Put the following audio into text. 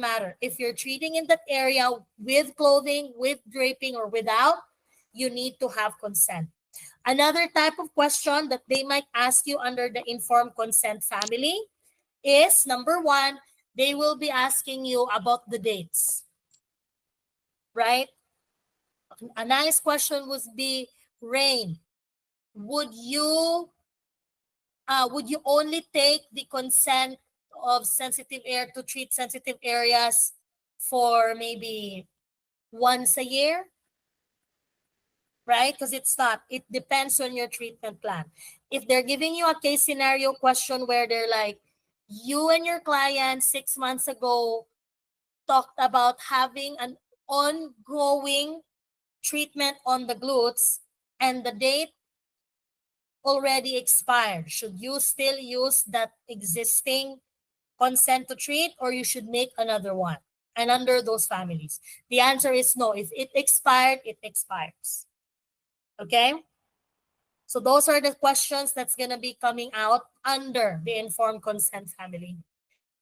matter. If you're treating in that area with clothing, with draping, or without, you need to have consent. Another type of question that they might ask you under the informed consent family is, number one, they will be asking you about the dates, right? A nice question would be, Rain, would you only take the consent of sensitive air to treat sensitive areas for maybe once a year? Right? Because it's not. It depends on your treatment plan. If they're giving you a case scenario question where they're like, you and your client 6 months ago talked about having an ongoing treatment on the glutes and the date already expired, should you still use that existing consent to treat, or you should make another one? And under those families, the answer is no. If it expired, it expires. Okay? So those are the questions that's going to be coming out under the informed consent family.